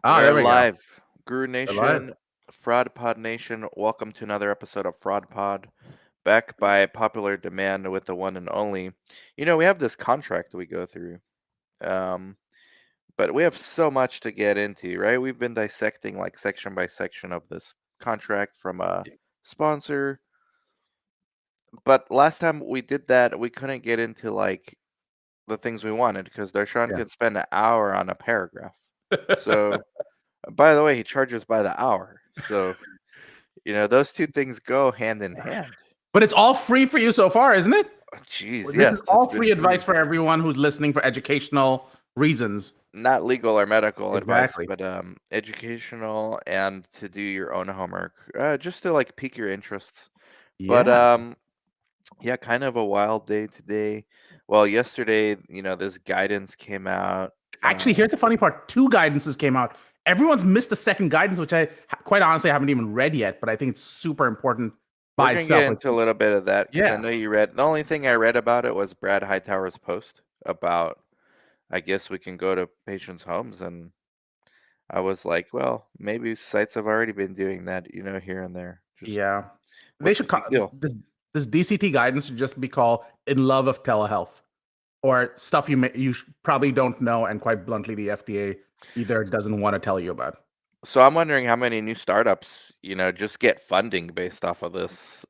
We are There we go. live. Guru We're live. Nation, Fraud Pod Nation, welcome to another episode of Fraud Pod. Back by popular demand with the one and only. We have this contract we go through, um, but we have so much to get into, right? We've been dissecting like section by section of this contract from a sponsor, but last time we did that, we couldn't get into like the things we wanted because Darshan Yeah. could spend an hour on a paragraph. So, by the way, he charges by the hour. So, those two things go hand in hand. But it's all free for you so far, isn't it? Oh, jeez, This yes, is it's all been free advice free. for everyone who's listening for educational reasons. Not legal or medical advice, Exactly. but educational and to do your own homework, just to like pique your interests. But Yeah. yeah, kind of a wild day today. Well, yesterday, this guidance came out. Actually, here's the funny part. Two guidances came out. Everyone's missed the second guidance, which quite honestly haven't even read yet, but I think it's super important We're by gonna itself. get into a little bit of that because I Yeah. know you read. The only thing I read about it was Brad Hightower's post about. I guess we can go to patients' homes, and I was like, well, maybe sites have already been doing that, here and there. Just Yeah. They what's should the call big deal? this DCT guidance should just be called "In Love of Telehealth" or stuff you probably don't know, and quite bluntly, the FDA either doesn't want to tell you about. So I'm wondering how many new startups, just get funding based off of this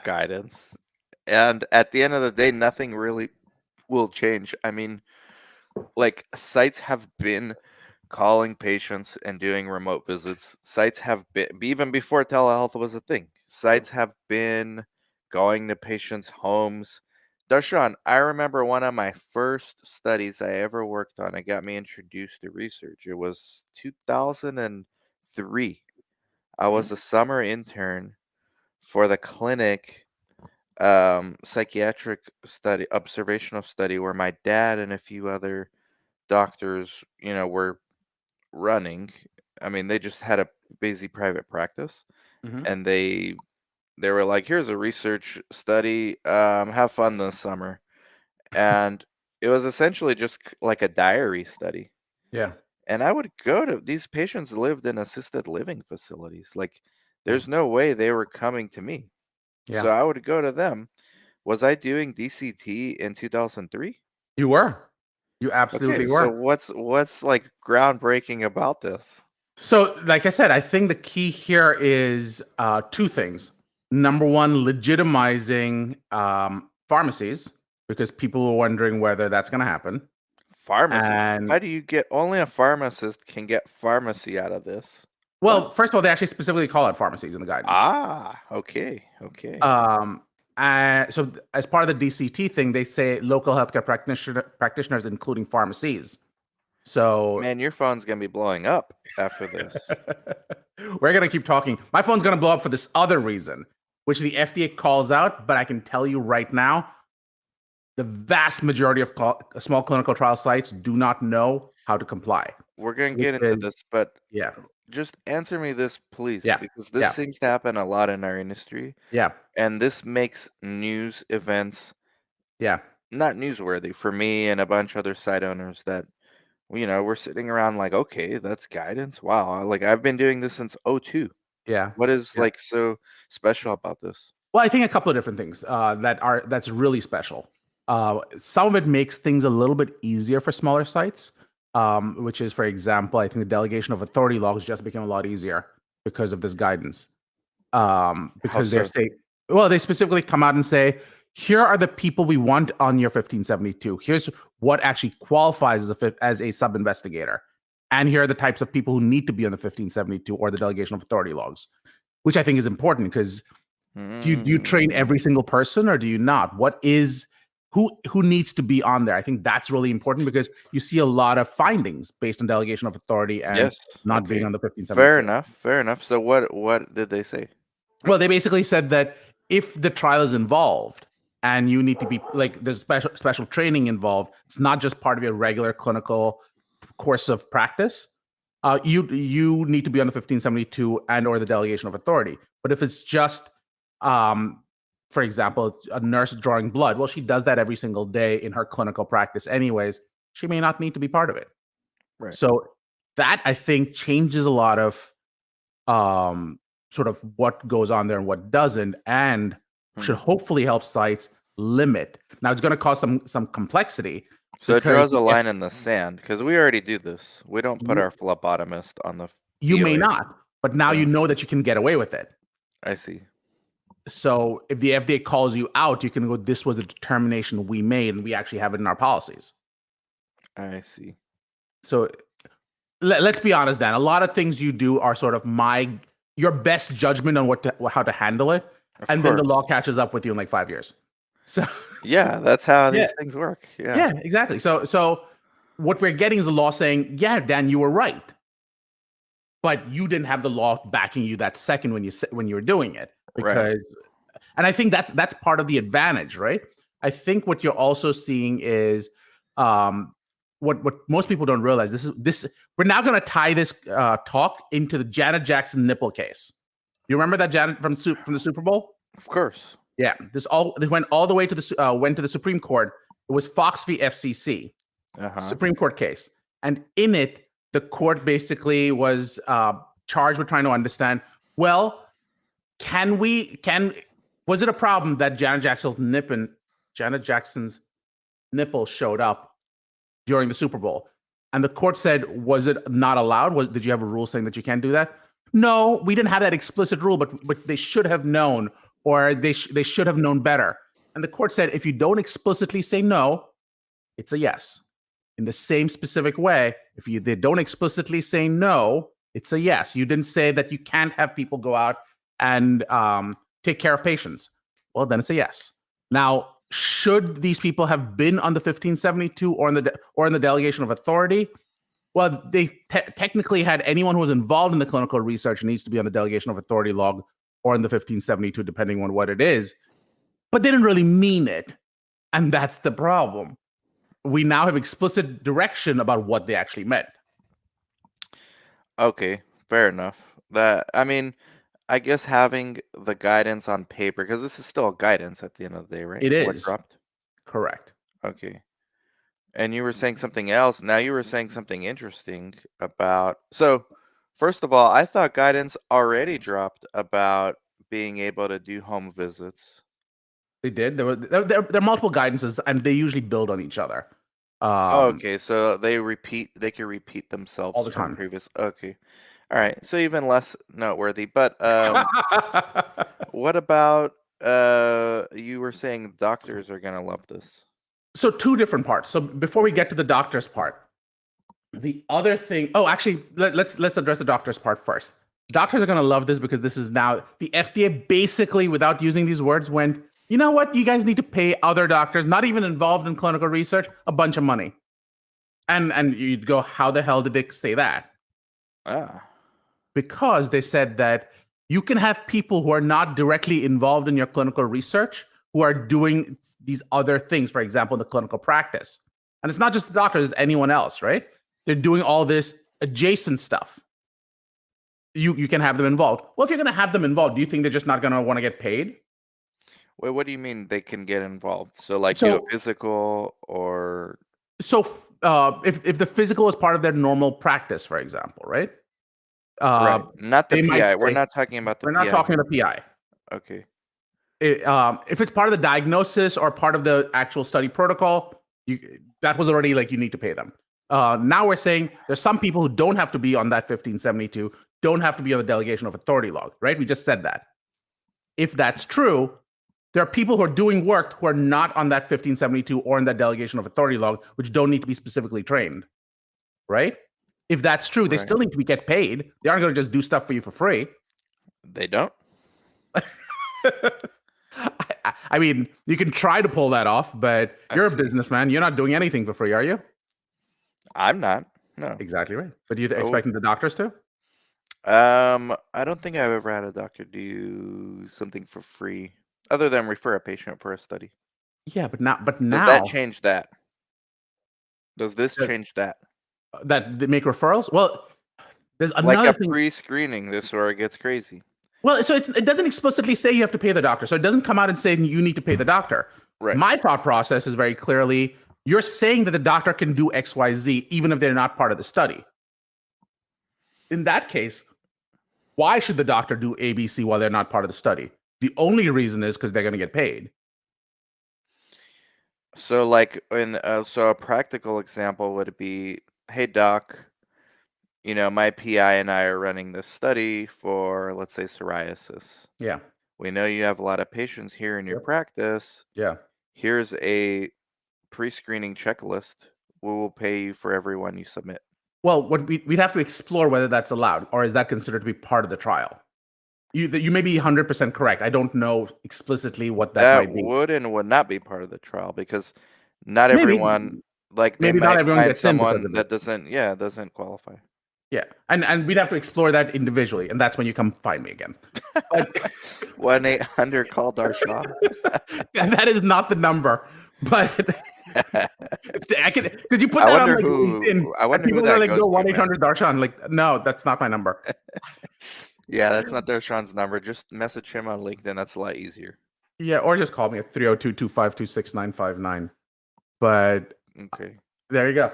guidance. And at the end of the day, nothing really will change. I mean, like sites have been calling patients and doing remote visits. Sites have been even before telehealth was a thing. Sites have been going to patients' homes. Darshan, I remember one of my first studies I ever worked on. It got me introduced to research. It was 2003. I Mhm. was a summer intern for the clinic psychiatric study, observational study, where my dad and a few other doctors, were running. I mean, they just had a busy private practice, Mhm. and they were like, "Here's a research study. Have fun this summer." And it was essentially just like a diary study. Yeah. And I would go to these patients lived in assisted living facilities. Like, Yeah. there's no way they were coming to me. Yeah. So I would go to them. Was I doing DCT in 2003? You were. You Okay, absolutely so were. what's like groundbreaking about this? So, like I said, I think the key here is two things. Number one, legitimizing pharmacies because people were wondering whether that's going to happen. Pharmacy. And How do you get only a pharmacist can get pharmacy out of this? What? well, first of all, they actually specifically call out pharmacies in the guidance. Ah, okay, okay. Um, as part of the DCT thing, they say local healthcare practitioners, including pharmacies. So Man, your phone's gonna be blowing up after this. we're gonna keep talking. My phone's gonna blow up for this other reason, which the FDA calls out, but I can tell you right now, the vast majority of small clinical trial sites do not know how to comply. We're gonna Which get into is, this, but yeah, just answer me this, please, yeah, because this yeah, seems to happen a lot in our industry, yeah, and this makes news events yeah. not newsworthy for me and a bunch of other site owners that we're sitting around like, okay, that's guidance. Wow, like I've been doing this since '02. Yeah. What is Yeah. like so special about this? Well, I think a couple of different things that's really special. Some of it makes things a little bit easier for smaller sites, which is, for example, I think the delegation of authority logs just became a lot easier because of this guidance. How Because they're so? saying, well, they specifically come out and say, here are the people we want on your 1572. Here's what actually qualifies as a sub investigator, and here are the types of people who need to be on the 1572 or the delegation of authority logs, which I think is important because do you train Mm, every single person or do you not? Who needs to be on there? I think that's really important because you see a lot of findings based on delegation of authority and yes. not being Okay. on the Fair 1572. enough. Fair enough. So what did they say? Well, they basically said that if the trial is involved and you need to be like there's special training involved, it's not just part of your regular clinical course of practice. You need to be on the 1572 and or the delegation of authority. But if it's just um, for example, a nurse drawing blood, well, she does that every single day in her clinical practice anyways. She may not need to be part of it. Right. So that I think changes a lot of sort of what goes on there and what doesn't, and should hopefully help sites limit. Now it's going to cause some complexity So it because draws a line in the sand because we already do this. We don't put our phlebotomist on the you may POA. not, but now you Yeah. know that you can get away with it. I see. So if the FDA calls you out, you can go, this was a determination we made and we actually have it in our policies. I see. So let's be honest, Dan. A lot of things you do are sort of your best judgment on how to handle it, and then the law catches up with you in like 5 years. So yeah, that's how yeah, these things work. Yeah. exactly. So what we're getting is the law saying, yeah, Dan, you were right, but you didn't have the law backing you that second when you were doing it, because, and I think that's part of the advantage, right? I think what you're also seeing is what most people don't realize. This we're now going to tie this talk into the Janet Jackson nipple case. You remember that Janet from the Super Bowl? Of course. Yeah, this went all the way to the Supreme Court. It was Fox v. FCC, Supreme Court case, and in it, the court basically was charged with trying to understand. Well, was it a problem that Janet Jackson's nipple showed up during the Super Bowl? And the court said, was it not allowed? Did you have a rule saying that you can't do that? No, we didn't have that explicit rule, but they should have known, or they should have known better. And the court said, if you don't explicitly say no, it's a yes. In the same specific way, if they don't explicitly say no, it's a yes. You didn't say that you can't have people go out and take care of patients. Well, then it's a yes. Now, should these people have been on the 1572 or in the delegation of authority? Well, they technically had anyone who was involved in the clinical research needs to be on the delegation of authority log or in the 1572, depending on what it is. But they didn't really mean it. And that's the problem. We now have explicit direction about what they actually meant. Okay, fair enough. I guess having the guidance on paper, because this is still guidance at the end of the day, right? It is. What dropped? Correct. Okay. And you were saying something else. Now you were saying something interesting about. So, first of all, I thought guidance already dropped about being able to do home visits. They did. There are multiple guidances, and they usually build on each other. Okay, so they can repeat themselves all the from time. previous. Okay. All right. So even less noteworthy. But what about you were saying doctors are gonna love this? So two different parts. So before we get to the doctors part, the other thing. Oh, actually, let's address the doctors part first. Doctors are gonna love this because this is now the FDA basically, without using these words, went, you know what? You guys need to pay other doctors, not even involved in clinical research, a bunch of money. And you'd go, how the hell did they say that? Because they said that you can have people who are not directly involved in your clinical research who are doing these other things, for example, in the clinical practice. And it's not just the doctors, it's anyone else, right? They're doing all this adjacent stuff. You can have them involved. Well, if you're going to have them involved, do you think they're just not going to want to get paid? Wait, what do you mean they can get involved? So like do a physical or... So if the physical is part of their normal practice, for example, right? Right. Not the PI. Say, we're not talking about the PI. We're not talking about the PI. Okay. If it's part of the diagnosis or part of the actual study protocol, that was already like you need to pay them. Now we're saying there's some people who don't have to be on that 1572, don't have to be on the delegation of authority log, right? We just said that. If that's true, there are people who are doing work who are not on that 1572 or in that delegation of authority log, which don't need to be specifically trained, right? If that's true, they still need to get paid. They aren't going to just do stuff for you for free. They don't? I mean, you can try to pull that off, but you're a businessman. You're not doing anything for free, are you? I'm not. No. Exactly right. But are you expecting the doctors to? I don't think I've ever had a doctor do something for free other than refer a patient for a study. Yeah, but now Does that change that? Does this change that? That they make referrals? Well, there's another like a thing. Pre-screening, this where it gets crazy. Well, so it doesn't explicitly say you have to pay the doctor. So it doesn't come out and say you need to pay the doctor. Right. My thought process is very clearly, you're saying that the doctor can do X, Y, Z, even if they're not part of the study. in that case, why should the doctor do ABC while they're not part of the study? The only reason is because they're going to get paid. So like so a practical example would be, hey doc, my PI and I are running this study for, let's say, psoriasis. Yeah. We know you have a lot of patients here in your Yep. practice. Yeah. Here's a pre-screening checklist. We will pay you for everyone you submit. Well, what we'd have to explore whether that's allowed, or is that considered to be part of the trial? You may be 100% correct. I don't know explicitly what that That might be. would and would not be part of the trial because not Maybe everyone, like they maybe not might everyone find gets in because someone of it. that doesn't qualify. Yeah, and we'd have to explore that individually, and that's when you come find me again. But 1-800 call Darshan. and that is not the number, but I can, because you put I that on wonder like who LinkedIn, I and wonder who people are that like, goes "Go to, one eight man. hundred Darshan." Like, no, that's not my number. Yeah, that's not Darshan's number. Just message him on LinkedIn. That's a lot easier. Yeah, or just call me at 302-252-6959. But Okay. there you go.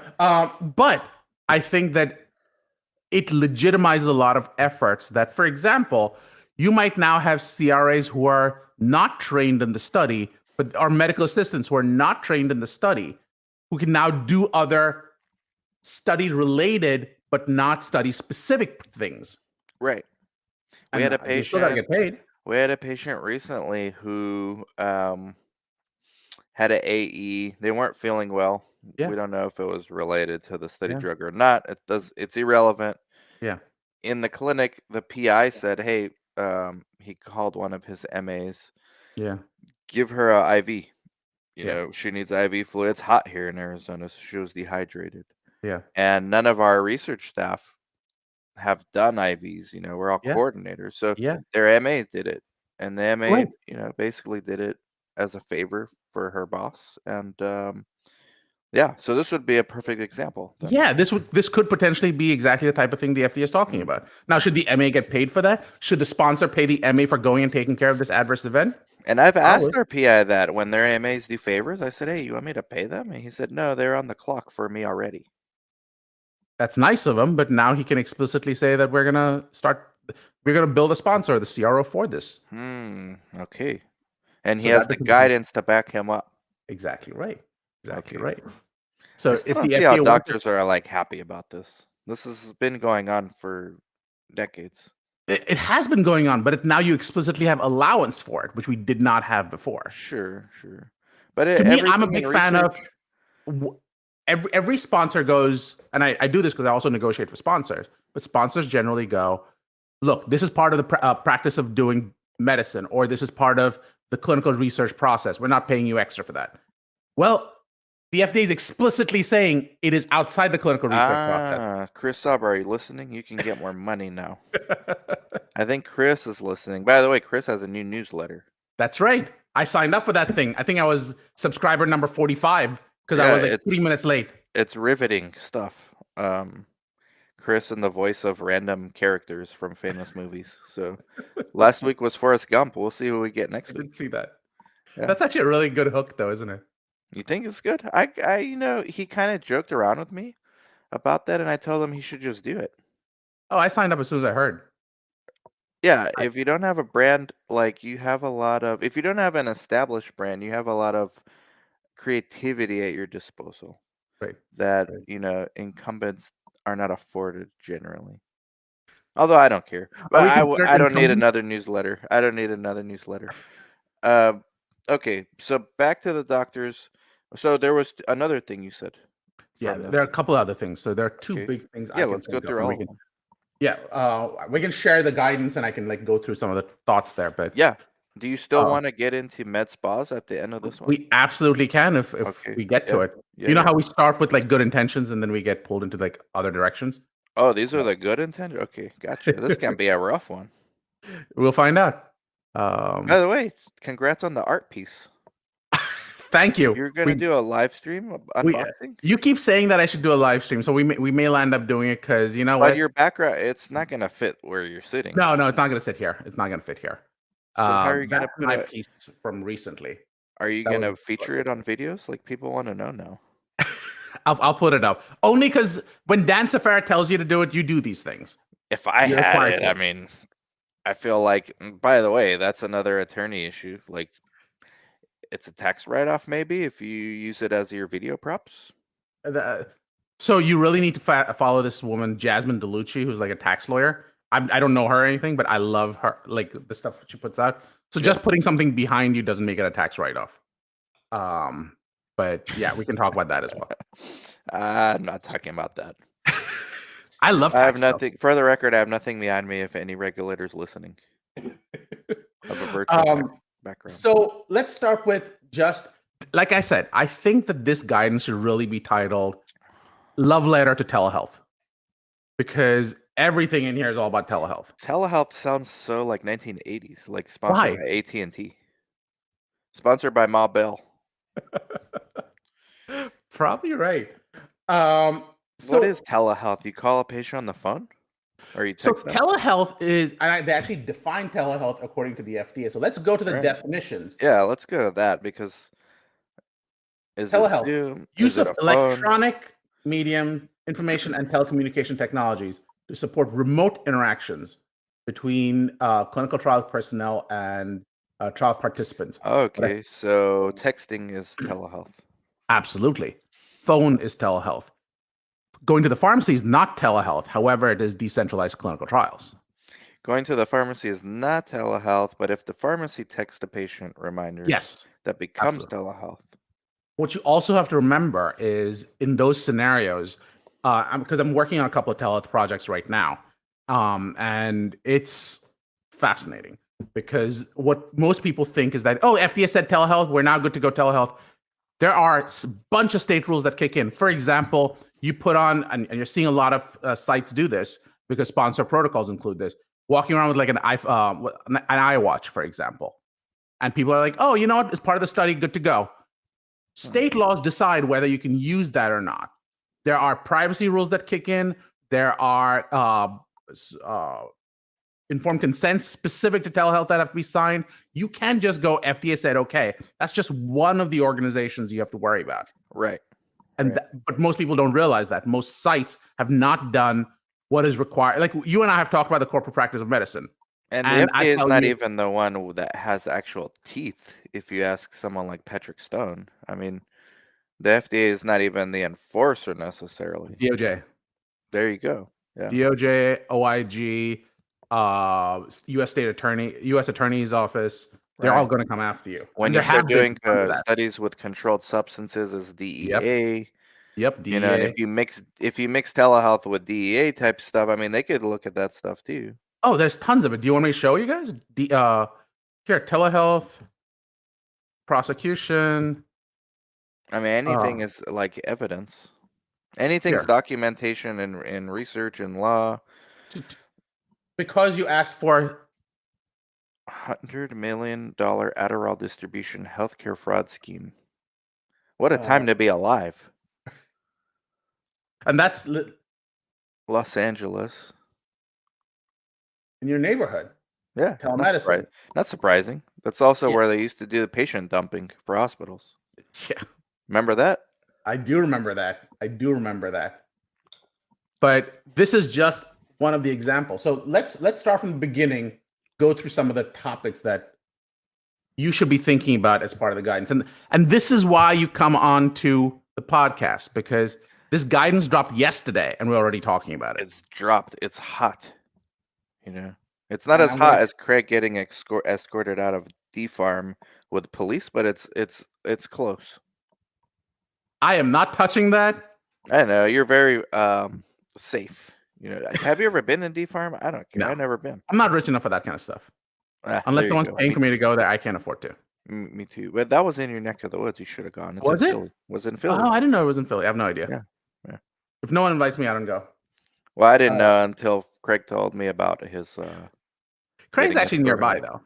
But I think that it legitimizes a lot of efforts that, for example, you might now have CRAs who are not trained in the study, but are medical assistants who are not trained in the study, who can now do other study related but not study specific things. Right. We had And a they still got to patient get paid. we had a patient recently who had an AE. They weren't feeling well. Yeah, We don't know if it was related to the study yeah, drug or not. It's irrelevant. yeah, In the clinic, the PI said, "Hey, he called one of his MAs, yeah, give her a IV. yeah, She needs IV fluid. It's hot here in Arizona, so she was dehydrated." yeah, And none of our research staff have done IVs. We're all yeah, coordinators, so yeah. their MAs did it, and the MA, Right. basically did it as a favor for her boss, and yeah. So this would be a perfect example then. Yeah, this could potentially be exactly the type of thing the FDA is talking Mhm. about. Now, should the MA get paid for that? Should the sponsor pay the MA for going and taking care of this adverse event? And I've asked Probably. our PI that when their MAs do favors, I said, "Hey, you want me to pay them?" And he said, "No, they're on the clock for me already." That's nice of him, but now he can explicitly say that we're gonna build a sponsor, the CRO for this. Okay. And he So has that the becomes a- guidance to back him up. exactly right. Exactly Okay. right. I So still if don't the see how FDA wants to, doctors are like happy about this. This has been going on for decades. it has been going on, but now you explicitly have allowance for it, which we did not have before. Sure, sure. But To me, I'm a everything in big fan of research. every sponsor goes, and I do this because I also negotiate for sponsors, but sponsors generally go, look, this is part of the practice of doing medicine, or this is part of the clinical research process. We're not paying you extra for that. Well, the FDA is explicitly saying it is outside the clinical research process. Chris Sub, are you listening? You can get more money now. I think Chris is listening. By the way, Chris has a new newsletter. That's right. I signed up for that thing. I think I was subscriber number 45 because I Yeah, was like 3 minutes late. it's riveting stuff. Chris and the voice of random characters from famous movies. So last week was Forrest Gump. We'll see who we get I next week. didn't see that. Yeah. That's actually a really good hook, though, isn't it? You think it's good? He kind of joked around with me about that, and I told him he should just do it. Oh, I signed up as soon as I heard. Yeah, I, if you don't have a brand, like you have a lot of, if you don't have an established brand, you have a lot of creativity at your disposal right, that, right. incumbents are not afforded generally. Although I don't care. Are But we considered I don't need incumbents? another newsletter. I don't need another newsletter. Uh, okay, so back to the doctors. So there was another thing you said Yeah, from there are this. a couple other things. So there are two Okay. big things I Yeah, can let's go think of, through and all we of can them. we can share the guidance, and I can like go through some of the thoughts there. But Yeah. Do you still uh, want to get into med spas at the end of this one? we absolutely can if Okay. we get Yeah. to it. Yeah, You know yeah. how we start with like good intentions, and then we get pulled into like other directions. Oh, these are the good intentions? Okay, gotcha. This can be a rough one. We'll find out. By the way, congrats on the art piece. Thank you. You're gonna do a live stream We unboxing? you keep saying that I should do a live stream, so we may land up doing it because you know But what? your background, it's not gonna fit where you're sitting. No, it's not gonna sit here. It's not gonna fit here. So how are you gonna That's put my a piece from recently. are you That was gonna feature it on videos? Like, people wanna know now. I'll put it up only because when Dan Safara tells you to do it, you do these things. If I You're had required it, to. I mean, I feel like, by the way, that's another attorney issue. Like, it's a tax write-off maybe if you use it as your video props. So you really need to follow this woman, Jasmine DeLucci, who's like a tax lawyer. I don't know her or anything, but I love her, like the stuff she puts out. So Yeah. just putting something behind you doesn't make it a tax write-off. But yeah, we can talk about that as well. I'm not talking about that. I love I have tax stuff. nothing. For the record, I have nothing behind me if any regulators listening of a virtual background. So let's start with just like I said, I think that this guidance should really be titled Love Letter to Telehealth because everything in here is all about telehealth. Telehealth sounds so like 1980s, like sponsored Why? by AT&T. Sponsored by Ma Bell. Probably right. So, What is telehealth? You call a patient on the phone? Or you so text them? telehealth is, and they actually define telehealth according to the FDA. So let's go to the Right. definitions. Yeah, let's go to that because is it Telehealth, Zoom? Is use it of a phone? electronic medium, information, and telecommunication technologies to support remote interactions between clinical trial personnel and trial participants. Okay, so texting is telehealth. Absolutely. Phone is telehealth. Going to the pharmacy is not telehealth. However, it is decentralized clinical trials. Going to the pharmacy is not telehealth, but if the pharmacy texts the patient reminders, Yes, that becomes absolutely. telehealth. What you also have to remember is in those scenarios, because I'm working on a couple of telehealth projects right now, and it's fascinating because what most people think is that, oh, FDA said telehealth, we're now good to go telehealth. There are a bunch of state rules that kick in. For example, you put on, and you're seeing a lot of sites do this because sponsor protocols include this, walking around with like an iWatch, for example. And people are like, oh, you know what? It's part of the study, good to go. State laws decide whether you can use that or not. There are privacy rules that kick in. There are informed consents specific to telehealth that have to be signed. You can't just go, FDA said, okay. That's just one of the organizations you have to worry about. Right. And but most people don't realize that. Most sites have not done what is required. Like you and I have talked about the corporate practice of medicine. And the And I FDA is tell not you, even the one that has actual teeth, if you ask someone like Patrick Stone. I mean, the FDA is not even the enforcer necessarily. DOJ. There you go. Yeah. DOJ, OIG, U.S. State Attorney, U.S. Attorney's Office. They're all Right. going to come after you. When And you there start have been doing under that. studies with controlled substances as Yep. DEA, Yep. you know, and DEA. if you mix telehealth with DEA type stuff, I mean, they could look at that stuff too. Oh, there's tons of it. Do you want me to show you guys? Here, telehealth, prosecution. I mean, anything is like evidence. Anything's Here. documentation and research and law. Because you asked for $100 million Adderall distribution healthcare fraud scheme. What a time to be alive. and that's Los Angeles. in your neighborhood. Yeah, Telemedicine. not surprising. That's also Yeah. where they used to do the patient dumping for hospitals. Yeah. Remember that? I do remember that. But this is just one of the examples. So let's start from the beginning, go through some of the topics that you should be thinking about as part of the guidance. And this is why you come on to the podcast, because this guidance dropped yesterday and we're already talking about it. It's dropped. It's hot. You know, it's not as hot as Craig getting escorted out of D Farm with police, but it's close. I am not touching that. I know you're very safe. You know, have you ever been in D Farm? I don't care. No. I've never been. I'm not rich enough for that kind of stuff. Unless someone's paying for me to go there, I can't afford to. Me too. But that was in your neck of the woods. You should have gone. Was it? Philly. Was in Philly. Oh, I didn't know it was in Philly. I have no idea. Yeah. If no one invites me, I don't go. Well, I didn't know until Craig told me about his. Craig's actually nearby though,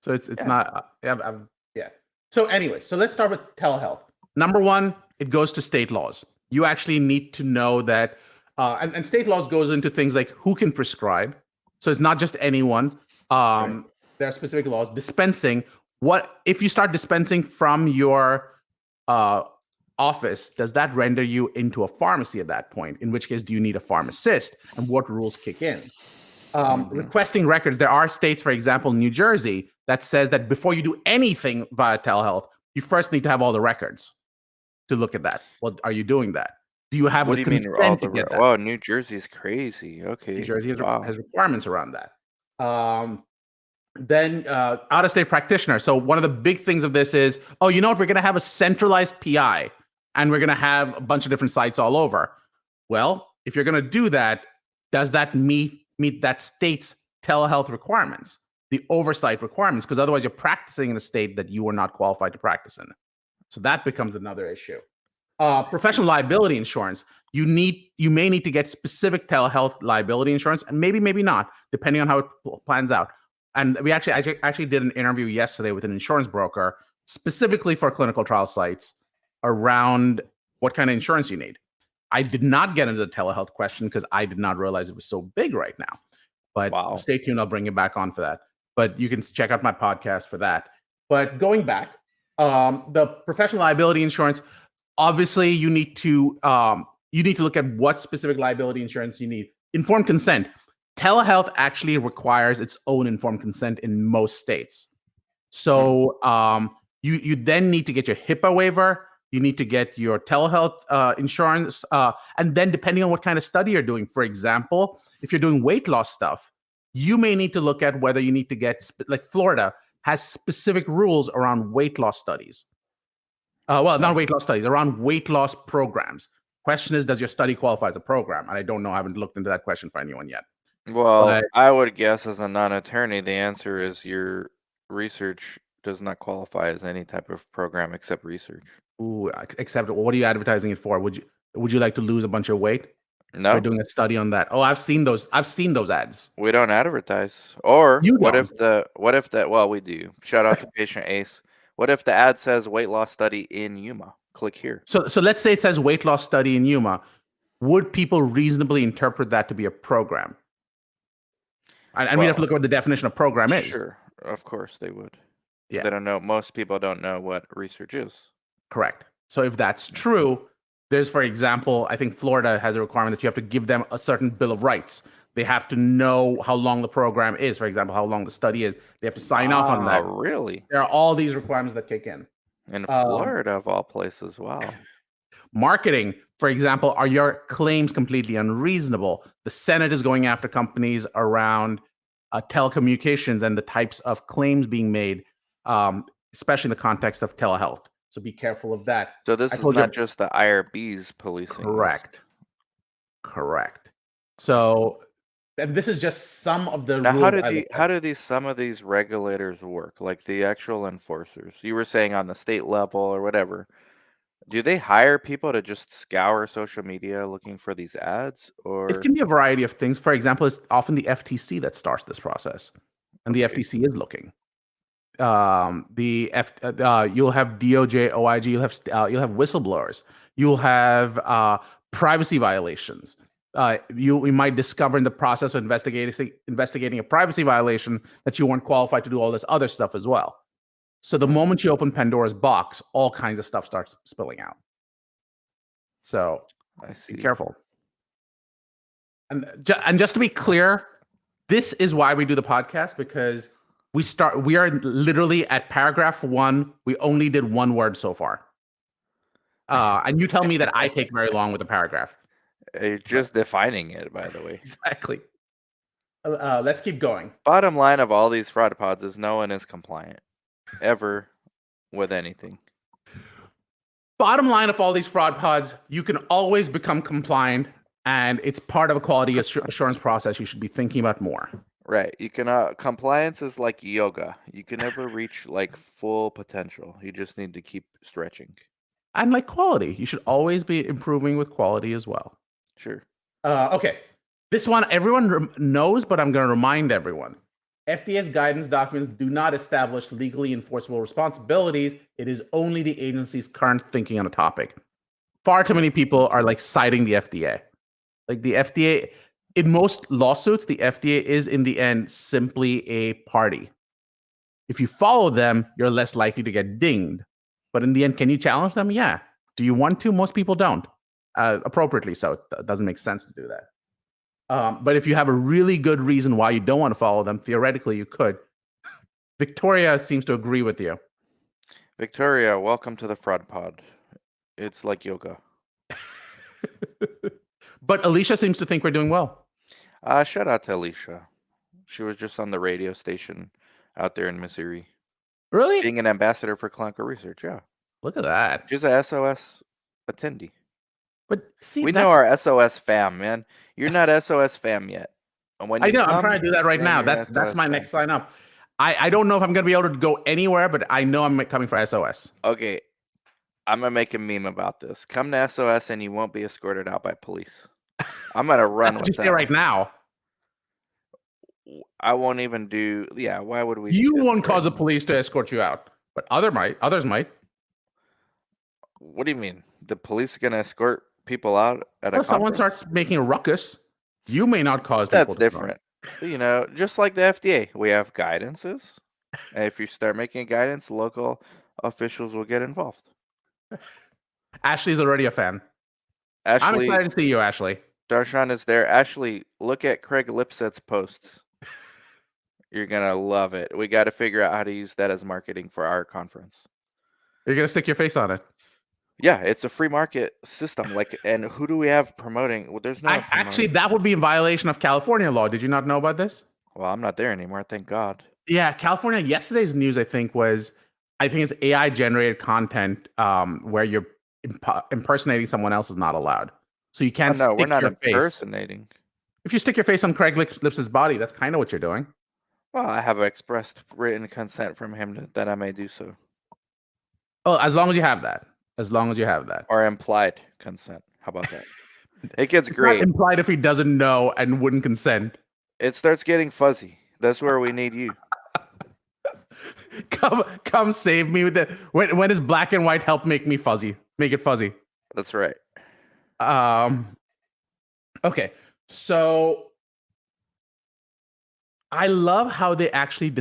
so it's not. Yeah. So anyway, so let's start with telehealth. Number one, it goes to state laws. You actually need to know that, and state laws goes into things like who can prescribe. So it's not just anyone. Right. There are specific laws. Dispensing. What if you start dispensing from your office? Does that render you into a pharmacy at that point? In which case, do you need a pharmacist? And what rules kick in? Requesting records. There are states, for example, New Jersey, that says that before you do anything via telehealth, you first need to have all the records to look at that. Well, are you doing that? Do you have What the do you mean all consent to the get that? Oh, New Jersey's crazy. New Okay. Jersey Wow. has requirements around that. Then out-of-state practitioner. So one of the big things of this is, oh, you know what? We're going to have a centralized PI, and we're going to have a bunch of different sites all over. Well, if you're going to do that, does that meet that state's telehealth requirements, the oversight requirements? Because otherwise, you're practicing in a state that you are not qualified to practice in. So that becomes another issue. Professional liability insurance. You may need to get specific telehealth liability insurance, and maybe not, depending on how it plans out. And I actually did an interview yesterday with an insurance broker specifically for clinical trial sites around what kind of insurance you need. I did not get into the telehealth question because I did not realize it was so big right now. But Wow. stay tuned. I'll bring it back on for that. But you can check out my podcast for that. But going back, the professional liability insurance, obviously you need to look at what specific liability insurance you need. Informed consent. Telehealth actually requires its own informed consent in most states. So you then need to get your HIPAA waiver. You need to get your telehealth insurance. And then depending on what kind of study you're doing, for example, if you're doing weight loss stuff, you may need to look at whether you need to get, like Florida has specific rules around weight loss studies. Not weight loss studies, around weight loss programs. Question is, does your study qualify as a program? And I don't know. I haven't looked into that question for anyone yet. Well, But I would guess as a non-attorney, the answer is your research does not qualify as any type of program except research. except what are you advertising it for? Would you like to lose a bunch of weight? No, We're doing a study on that. Oh, I've seen those ads. we don't advertise. Or You what don't. if well, we do. Shout out to Patient Ace. What if the ad says weight loss study in Yuma? Click here. So let's say it says weight loss study in Yuma. Would people reasonably interpret that to be a program? And we have to look at what the definition of program is. Sure, of course they would. Yeah. They don't know. Most people don't know what research is. Correct. So if that's true, there's, for example, I think Florida has a requirement that you have to give them a certain bill of rights. They have to know how long the program is, for example, how long the study is. They have to sign off on that. Really? There are all these requirements that kick in. In Florida, of all places, wow. Marketing, for example, are your claims completely unreasonable? The Senate is going after companies around telecommunications and the types of claims being made, especially in the context of telehealth. So be careful of that. So this is not just the IRB's policing. Correct. So, and this is just some of the now, rules. how do some of these regulators work? Like the actual enforcers? You were saying on the state level or whatever. Do they hire people to just scour social media looking for these ads, or It can be a variety of things. For example, it's often the FTC that starts this process, and the FTC is looking. You'll have DOJ, OIG. You'll have whistleblowers. You'll have privacy violations. You might discover in the process of investigating a privacy violation that you weren't qualified to do all this other stuff as well. So the moment you open Pandora's box, all kinds of stuff starts spilling out. So be careful. And just to be clear, this is why we do the podcast, because we are literally at paragraph 1. We only did one word so far. And you tell me that I take very long with a paragraph. You're just defining it, by the way. Exactly. Let's keep going. Bottom line of all these fraud pods is no one is compliant ever with anything. Bottom line of all these fraud pods, you can always become compliant, and it's part of a quality assurance process you should be thinking about more. Right. You can compliance is like yoga. You can never reach like full potential. You just need to keep stretching. And like quality, you should always be improving with quality as well. Sure. Okay. This one everyone knows, but I'm going to remind everyone. FDA's guidance documents do not establish legally enforceable responsibilities. It is only the agency's current thinking on a topic. Far too many people are like citing the FDA. Like the FDA, in most lawsuits, the FDA is in the end simply a party. If you follow them, you're less likely to get dinged. But in the end, can you challenge them? Yeah. Do you want to? Most people don't. Appropriately so. It doesn't make sense to do that. But if you have a really good reason why you don't want to follow them, theoretically you could. Victoria seems to agree with you. Victoria, welcome to the Fraud Pod. It's like yoga. But Alicia seems to think we're doing well. Shout out to Alicia. She was just on the radio station out there in Missouri, Really? being an ambassador for clinical research. Yeah, Look at that. she's a SOS attendee. But see, We know that's our SOS fam, man. You're not SOS fam yet. And when I you know. I'm come, trying to do that right then now. you're That's SOS my fam. next sign up. I don't know if I'm gonna be able to go anywhere, but I know I'm coming for SOS. Okay, I'm gonna make a meme about this. Come to SOS and you won't be escorted out by police. I'm gonna run That's what you with say that right now. I won't even do. Yeah, why would we? You do this won't right cause the now? police to escort you out, but others might. What do you mean? The police are gonna escort people out at a Well, if someone conference? starts making a ruckus, you may not cause people That's to join. different. Just like the FDA, we have guidances. And if you start making guidance, local officials will get involved. Ashley's already a fan. I'm Ashley excited to see you, Ashley. Darshan is there. Ashley, look at Craig Lipset's posts. You're gonna love it. We got to figure out how to use that as marketing for our conference. You're gonna stick your face on it. Yeah, it's a free market system. And who do we have promoting? Well, there's no one Actually, promoting. that would be in violation of California law. Did you not know about this? Well, I'm not there anymore. Thank God. Yeah, California. Yesterday's news, I think it's AI generated content where you're impersonating someone else is not allowed. So you Oh can't no, we're stick not your face. impersonating. If you stick your face on Craig Lips's body, that's kind of what you're doing. Well, I have expressed written consent from him that I may do so, Oh, as long as you have that. As long as you have that. or implied consent. How about that? It gets It's not great. implied if he doesn't know and wouldn't consent. It starts getting fuzzy. That's where we need you. Come save me with the when is black and white help make me fuzzy? Make it fuzzy. That's right. Okay. So I love how they actually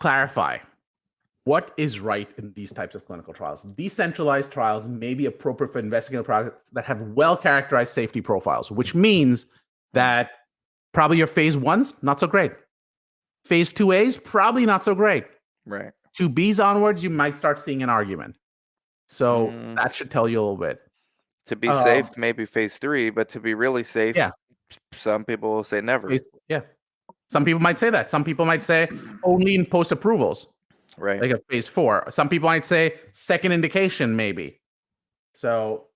clarify what is right in these types of clinical trials. Decentralized trials may be appropriate for investigational products that have well-characterized safety profiles, which means that probably your phase 1s, not so great. Phase 2As, probably not so great. Right. 2Bs onwards, you might start seeing an argument. So that should tell you a little bit. To be safe, maybe phase 3, but to be really safe, yeah. Some people will say never. Yeah. Some people might say that. Some people might say only in post-approvals. Right. Like a phase 4. Some people might say second indication, maybe. So,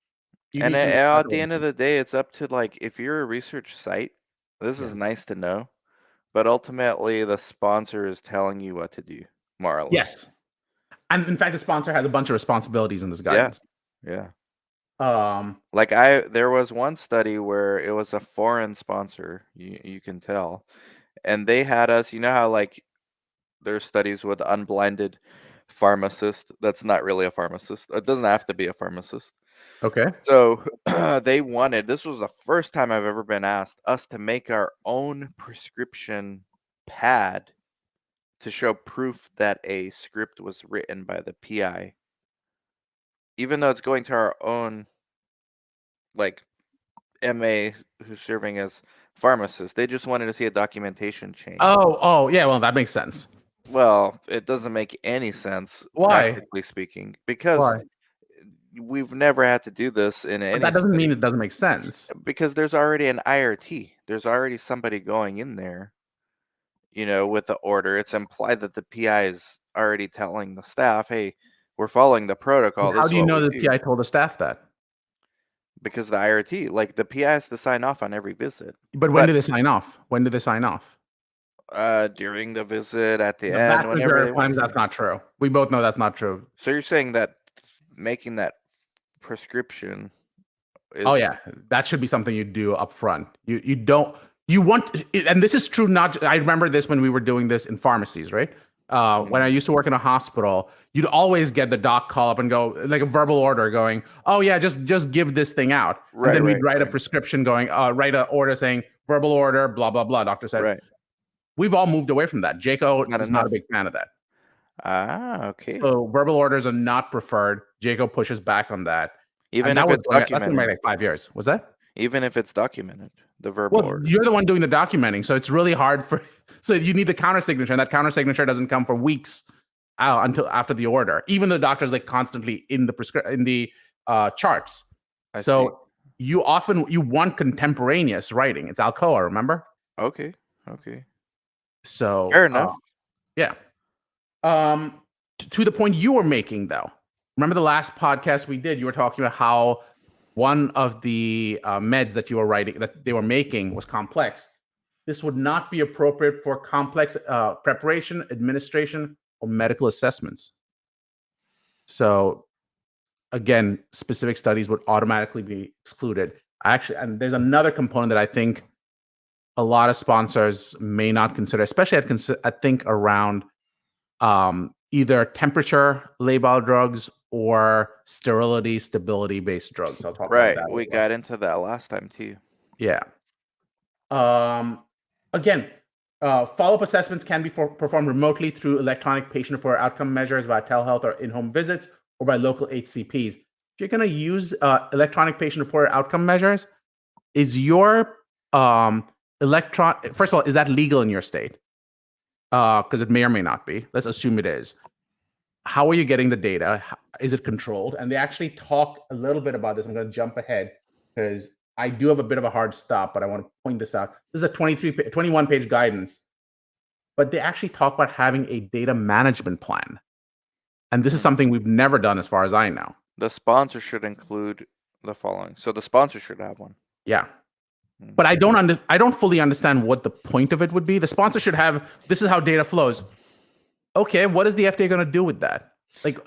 and at the end of the day, it's up to if you're a research site, this is nice to know, but ultimately the sponsor is telling you what to do, more or less. Yes, and in fact, the sponsor has a bunch of responsibilities in this guidance. Yeah. Yeah. There was one study where it was a foreign sponsor, you can tell, and they had us. You know how there's studies with unblinded pharmacist. That's not really a pharmacist. It doesn't have to be a pharmacist. Okay. So they wanted, this was the first time I've ever been asked, us to make our own prescription pad to show proof that a script was written by the PI. Even though it's going to our own, MA who's serving as pharmacist, they just wanted to see a documentation change. Oh, yeah. Well, that makes sense. Well, it doesn't make any sense, Why? practically speaking, because we've never had to do this in any. But that doesn't mean it doesn't make sense. Because there's already an IRT. There's already somebody going in there, with the order. It's implied that the PI is already telling the staff, "Hey, we're following the protocol." How do you know the PI told the staff that? Because the IRT, the PI has to sign off on every visit. But when do they sign off? When do they sign off? During the visit, at the end, vast whenever majority they of want times to. that's not true. We both know that's not true. So you're saying that making that prescription is... Oh yeah, that should be something you do up front. You don't and this is true. I remember this when we were doing this in pharmacies, right? When I used to work in a hospital, you'd always get the doc call up and go like a verbal order going, "Oh yeah, just give this thing out." Right, and then we'd write a prescription going, write an order saying verbal order, blah blah blah. Doctor said. Right. We've all moved away from that. Jaco is not a big fan of that. Okay. So verbal orders are not preferred. Jaco pushes back on that. Even if it's documented. That's been like 5 years. Was that? even if it's documented, the verbal Well, order. you're the one doing the documenting, so it's really hard for. So you need the counter signature, and that counter signature doesn't come for weeks until after the order. Even though the doctor's like constantly in the charts. I see. So you want contemporaneous writing. It's Alcoa, remember? Okay. Okay. So Fair enough. yeah. To the point you were making, though, remember the last podcast we did? You were talking about how one of the meds that you were writing, that they were making, was complex. This would not be appropriate for complex preparation, administration, or medical assessments. So, again, specific studies would automatically be excluded. And there's another component that I think a lot of sponsors may not consider, especially I think around either temperature labile drugs or sterility, stability based drugs. I'll talk about Right. that as We well. got into that last time too. Yeah. Again, follow-up assessments can be performed remotely through electronic patient-reported outcome measures by telehealth or in-home visits or by local HCPs. If you're going to use electronic patient-reported outcome measures, is your first of all, is that legal in your state? Because it may or may not be. Let's assume it is. How are you getting the data? Is it controlled? And they actually talk a little bit about this. I'm going to jump ahead because I do have a bit of a hard stop, but I want to point this out. This is a 21-page guidance, but they actually talk about having a data management plan. And this is something we've never done as far as I know. The sponsor should include the following. So the sponsor should have one. Yeah. But I don't fully understand what the point of it would be. The sponsor should have, this is how data flows. Okay, what is the FDA going to do with that?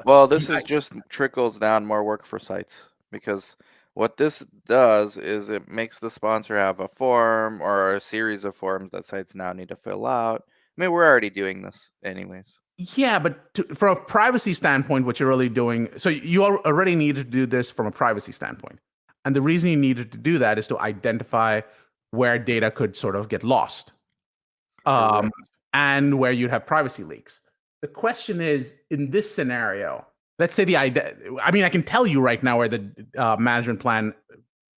Well, this is just trickles down more work for sites, because what this does is it makes the sponsor have a form or a series of forms that sites now need to fill out. I mean, we're already doing this anyways. Yeah, but from a privacy standpoint, what you're really doing, so you already need to do this from a privacy standpoint. And the reason you needed to do that is to identify where data could sort of get lost, and where you'd have privacy leaks. The question is, in this scenario, let's say I can tell you right now where the management plan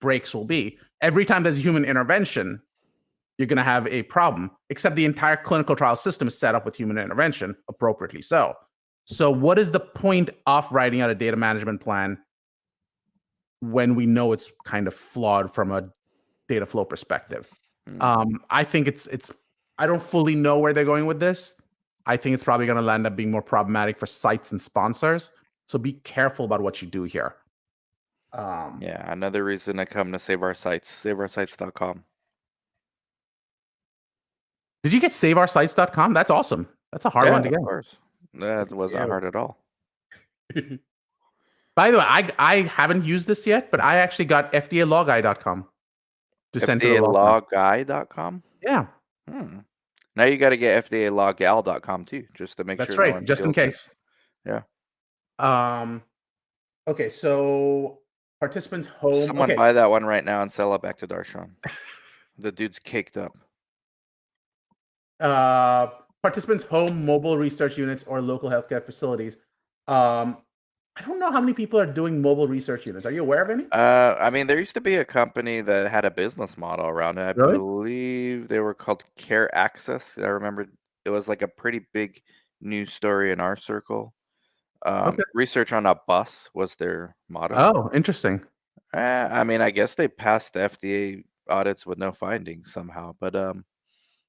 breaks will be. Every time there's a human intervention, you're going to have a problem, except the entire clinical trial system is set up with human intervention, appropriately so. So what is the point of writing out a data management plan when we know it's kind of flawed from a data flow perspective? I think it's I don't fully know where they're going with this. I think it's probably going to end up being more problematic for sites and sponsors. So be careful about what you do here. Yeah, another reason to come to Save Our Sites, saveoursites.com. Did you get saveoursites.com? That's awesome. That's a hard one to get. Of course. That wasn't hard at all. By the way, I haven't used this yet, but I actually got FDALawguy.com to send to the law firm. FDALawguy.com? Yeah. Now you got to get FDALawgal.com too, just to make That's sure. right, No one just in steals it. case. Yeah. Okay, so participants home. Someone buy that one right now and sell it back to Darshan. The dude's caked up. Participants home, mobile research units, or local healthcare facilities. I don't know how many people are doing mobile research units. Are you aware of any? I mean, there used to be a company that had a business model around it. I believe they were called Care Access. I remember it was like a pretty big news story in our circle. Research on a bus was their motto. Oh, interesting. I mean, I guess they passed the FDA audits with no findings somehow, but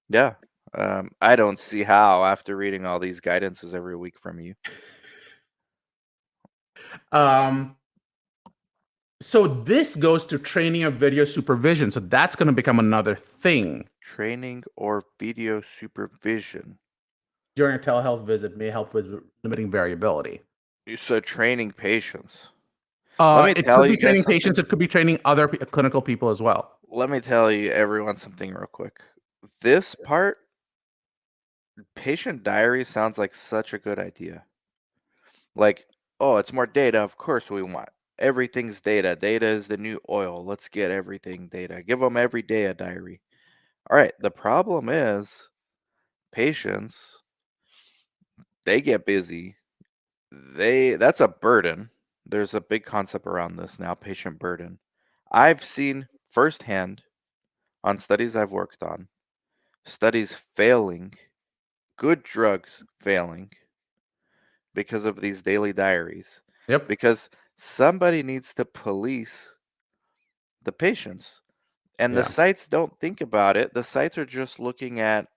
yeah. I don't see how after reading all these guidances every week from you. So this goes to training of video supervision. So that's going to become another thing. Training or video supervision during a telehealth visit may help with limiting variability. So training patients. It could be training patients. It could be training other clinical people as well. Let me tell you, everyone, something real quick. This part, patient diary, sounds like such a good idea. Like, oh, it's more data. Of course we want. Everything's data. Data is the new oil. Let's get everything data. Give them every day a diary. All right. The problem is patients, they get busy. That's a burden. There's a big concept around this now, patient burden. I've seen firsthand on studies I've worked on, studies failing, good drugs failing because of these daily diaries. Yep. Because somebody needs to police the patients. And the Yeah. sites don't think about it. The sites are just looking at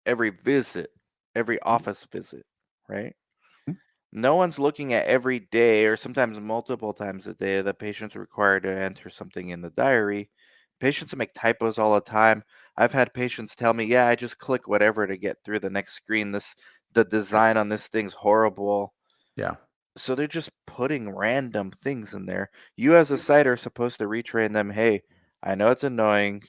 every visit, every office visit, right? No one's looking at every day or sometimes multiple times a day the patient's required to enter something in the diary. Patients make typos all the time. I've had patients tell me, "Yeah, I just click whatever to get through the next screen. The design on this thing's horrible." Yeah. So they're just putting random things in there. You as a site are supposed to retrain them, "Hey, I know it's annoying,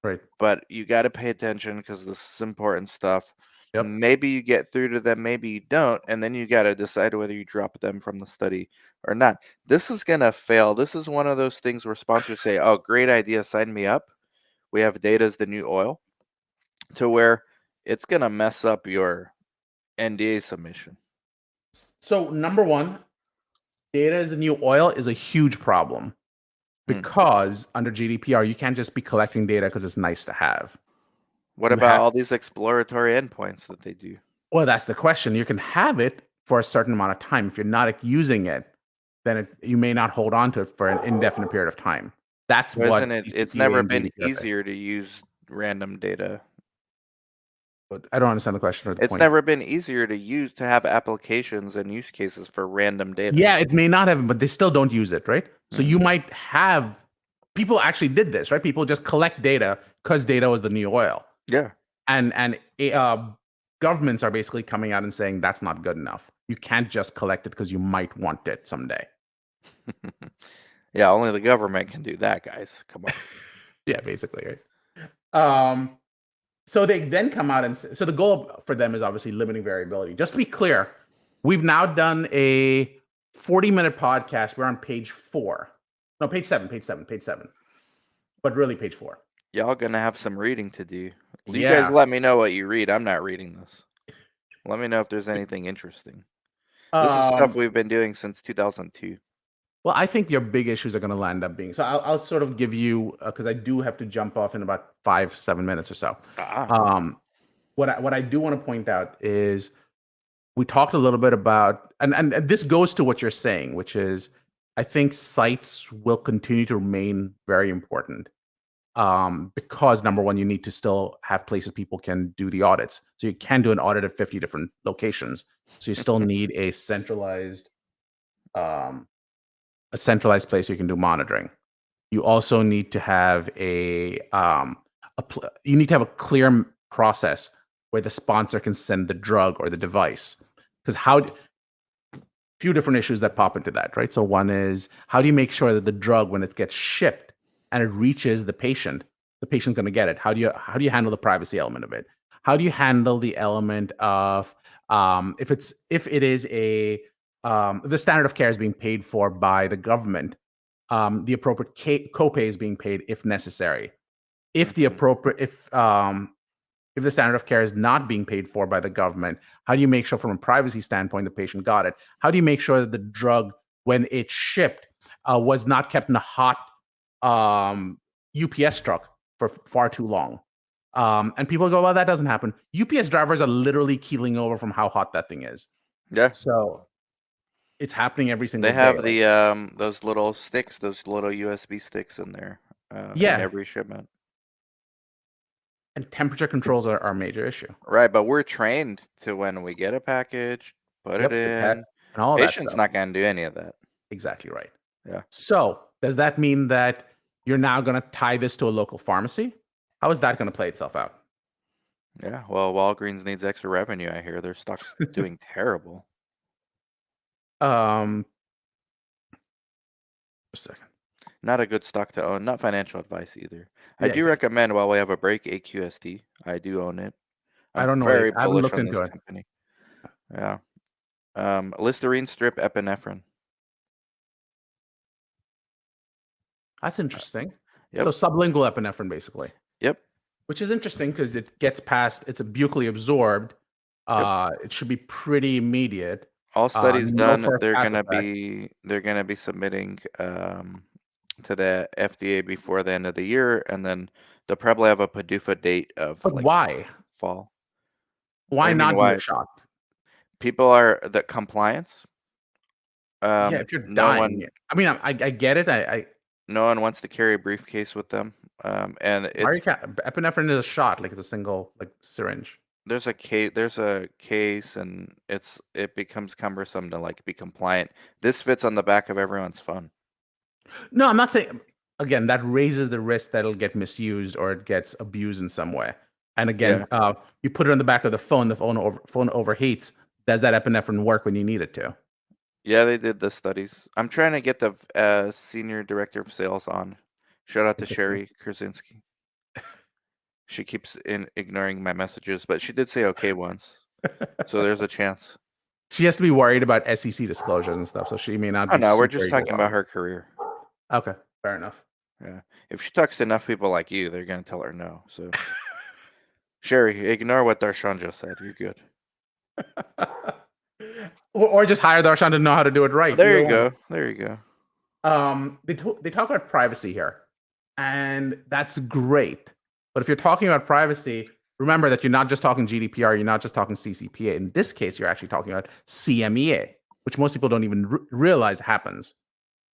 Right. but you got to pay attention because this is important stuff." Yep. Maybe you get through to them, maybe you don't, and then you got to decide whether you drop them from the study or not. This is going to fail. This is one of those things where sponsors say, "Oh, great idea, sign me up. We have data as the new oil," to where it's going to mess up your NDA submission. So number one, data is the new oil is a huge problem Hmm. because under GDPR, you can't just be collecting data because it's nice to have. What You about have, all these exploratory endpoints that they do? well, that's the question. You can have it for a certain amount of time. If you're not using it, then you may not hold on to it for an indefinite period of time. That's Well, what isn't it? It's TCPA never and been GDPR say. easier to use random data. But I don't understand the question or the It's point. never been easier to have applications and use cases for random data. Yeah, it may not have, but they still don't use it, right? So Mm, you might have people actually did this, right? People just collect data because data was the new oil, yeah. and governments are basically coming out and saying that's not good enough. You can't just collect it because you might want it someday. Yeah, only the government can do that, guys. Come on. Yeah, basically, right? Um, so they then come out and so the goal for them is obviously limiting variability. Just to be clear, we've now done a 40-minute podcast. We're on page 4. No, page 7, but really page 4. Y'all gonna have some reading to do. You guys Yeah. let me know what you read. I'm not reading this. Let me know if there's anything interesting. This is stuff Um, we've been doing since 2002. well, I think your big issues are going to land up being so. I'll sort of give you because I do have to jump off in about 5-7 minutes or so. Ah, Um, what I do want to point out is we talked a little bit about and this goes to what you're saying, which is I think sites will continue to remain very important because number one, you need to still have places people can do the audits. So you can do an audit at 50 different locations. So you still need um, a centralized place where you can do monitoring. You also need to have you need to have a clear process where the sponsor can send the drug or the device. Because few different issues that pop into that, right? So one is how do you make sure that the drug, when it gets shipped and it reaches the patient's going to get it? How do you handle the privacy element of it? How do you handle the element of if it is the standard of care is being paid for by the government, the appropriate copay is being paid if necessary. If the mhm. appropriate if the standard of care is not being paid for by the government, how do you make sure from a privacy standpoint the patient got it? How do you make sure that the drug, when it's shipped, was not kept in a hot UPS truck for far too long? And people go, well, that doesn't happen. UPS drivers are literally keeling over from how hot that thing is. Yeah. So it's happening every They single day. have Like, the those little sticks, those little USB sticks in there, in yeah, every shipment. and temperature controls are a major issue. Right, but we're trained to when we get a package, put it Yep, the test in. and all of that Patient's stuff. not gonna do any of that. Exactly right. Yeah. So, does that mean that you're now going to tie this to a local pharmacy? How is that going to play itself out? Yeah. Well, Walgreens needs extra revenue, I hear. Their stock's doing terrible. um, a second. Not a good stock to own. Not financial advice either. I Yeah, do exactly. recommend while we have a break, AQST. I do own it. I I'm don't know. very I haven't bullish looked on into this it. company. Yeah. Listerine strip epinephrine. That's interesting. So, Yep. sublingual epinephrine, basically, Yep. which is interesting because it gets past. It's a buccally absorbed. Yep. It should be pretty immediate. All studies No done, first pass effect. they're gonna be submitting to the FDA before the end of the year, and then they'll probably have a PDUFA date of But like why? fall. What do Why you mean not do a why? shot? People are the compliance. Yeah, if you're No dying. one I mean, I get it. no one wants to carry a briefcase with them. And Why are you it's epinephrine is a shot, like it's a single like syringe. there's a case and it becomes cumbersome to like be compliant. This fits on the back of everyone's phone. No, I'm not saying. Again, that raises the risk that it'll get misused or it gets abused in some way. And Yeah. again, you put it on the back of the phone. The phone overheats. Does that epinephrine work when you need it to? Yeah, they did the studies. I'm trying to get the senior director of sales on. Shout out to Interesting. Sherry Krasinski. She keeps ignoring my messages, but she did say okay once. So there's a chance. She has to be worried about SEC disclosures and stuff, so she may not Oh be no, we're super just eager to talking talk. about her career. Okay, fair enough. Yeah. If she talks to enough people like you, they're gonna tell her no. So Sherry, ignore what Darshan just said. You're good. Or just hire Darshan to know how to do it right. There Either you one. go. There you go. They talk about privacy here, and that's great. But if you're talking about privacy, remember that you're not just talking GDPR, you're not just talking CCPA. In this case, you're actually talking about CMEA, which most people don't even realize happens.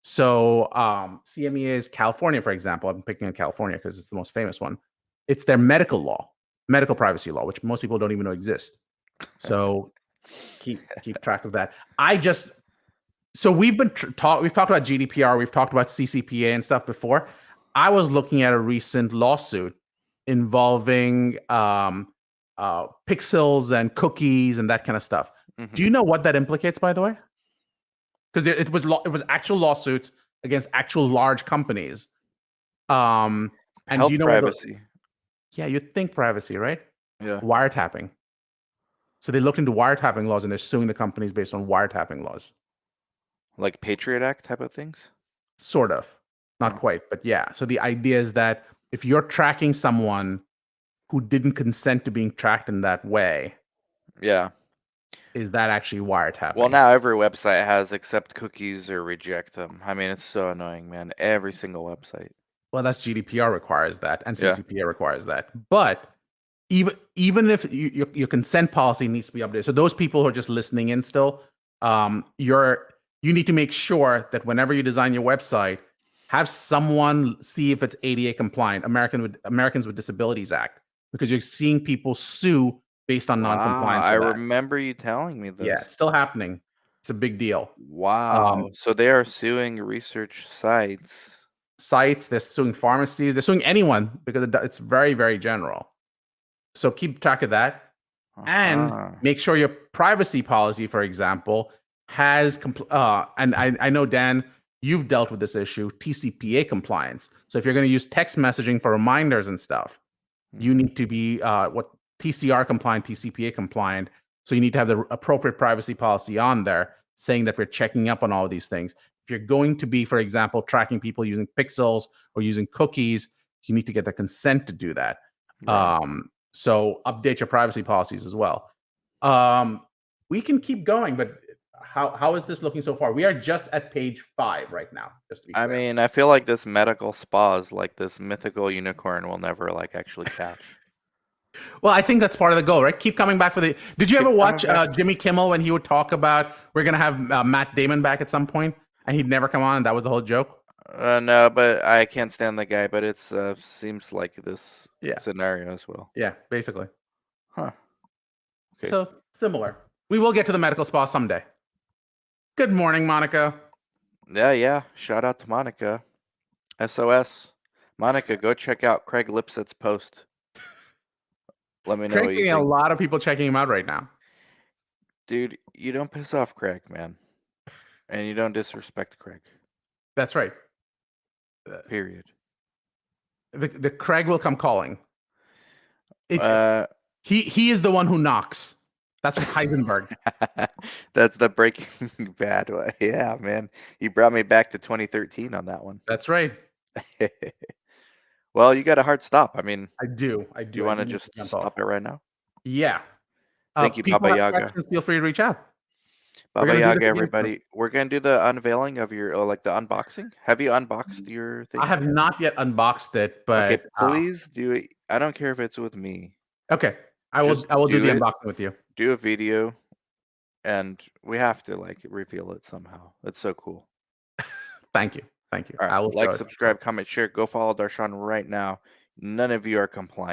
So CMEA is California, for example. I'm picking on California because it's the most famous one. It's their medical law, medical privacy law, which most people don't even know exists. So keep track of that. So we've talked about GDPR, we've talked about CCPA and stuff before. I was looking at a recent lawsuit involving pixels and cookies and that kind of stuff. Do you know what that implicates, by the way? Because it was actual lawsuits against actual large companies. And do you Health know what? privacy. Yeah, you'd think privacy, right? Yeah. Wiretapping. So they looked into wiretapping laws and they're suing the companies based on wiretapping laws. Like Patriot Act type of things? Sort of, not Oh. quite, but yeah. So the idea is that if you're tracking someone who didn't consent to being tracked in that way, Yeah. is that actually wiretapping? Well, now every website has accept cookies or reject them. I mean, it's so annoying, man. Every single website. Well, that's GDPR requires that, and Yeah. CCPA requires that. But even if your consent policy needs to be updated, so those people who are just listening in still, you need to make sure that whenever you design your website, have someone see if it's ADA compliant, Americans with Disabilities Act, because you're seeing people sue based on Wow, non-compliance I with that. remember you telling me Yeah, this. it's still happening. It's a big deal. Wow. So they are suing research sites. Sites, they're suing pharmacies, they're suing anyone because it's very, very general. So keep track of that. And Uh-huh. make sure your privacy policy, for example, has and I know, Dan, you've dealt with this issue, TCPA compliance. So if you're going to use text messaging for reminders and stuff, you Mhm. need to be what TCR compliant, TCPA compliant. So you need to have the appropriate privacy policy on there saying that we're checking up on all of these things. If you're going to be, for example, tracking people using pixels or using cookies, you need to get their consent to do that. Right. So update your privacy policies as well. We can keep going, but how is this looking so far? We are just at page 5 right now, just to be I clear. mean, I feel like this medical spa is like this mythical unicorn will never like actually catch. Well, I think that's part of the goal, right? Keep coming back for the. Did you ever Keep coming watch back. Jimmy Kimmel when he would talk about we're gonna have Matt Damon back at some point, and he'd never come on, and that was the whole joke? No, but I can't stand the guy, but it's seems like this Yeah, scenario as well. yeah, basically. Huh. Okay. So similar. We will get to the medical spa someday. Good morning, Monica. Yeah. Shout out to Monica. SOS. Monica, go check out Craig Lipsett's post. Let me know Craig's what you getting a think. lot of people checking him out right now. Dude, you don't piss off Craig, man. And you don't disrespect Craig. That's right. Period. The Craig will come calling. Uh He is the one who knocks. That's from Heisenberg. That's the Breaking Bad way. Yeah, man. You brought me back to 2013 on that one. That's right. Well, you got a hard stop. I mean, I do. do you I want to do need just to jump off. stop it right now? Yeah. Thank you, People Baba have Yaga. questions, feel free to reach out. We're Baba gonna do this Yaga, again soon. everybody. We're gonna do the unveiling of your like the unboxing. Have you unboxed your I thing have yet? not yet unboxed it, Okay, but please do it. I don't care if it's with me. okay. I will Just I will do do the it. unboxing with you. Do a video, and we have to like reveal it somehow. It's so cool. Thank you. Thank you. All right, I will show like, it. subscribe, comment, share. Go follow Darshan right now. None of you are compliant.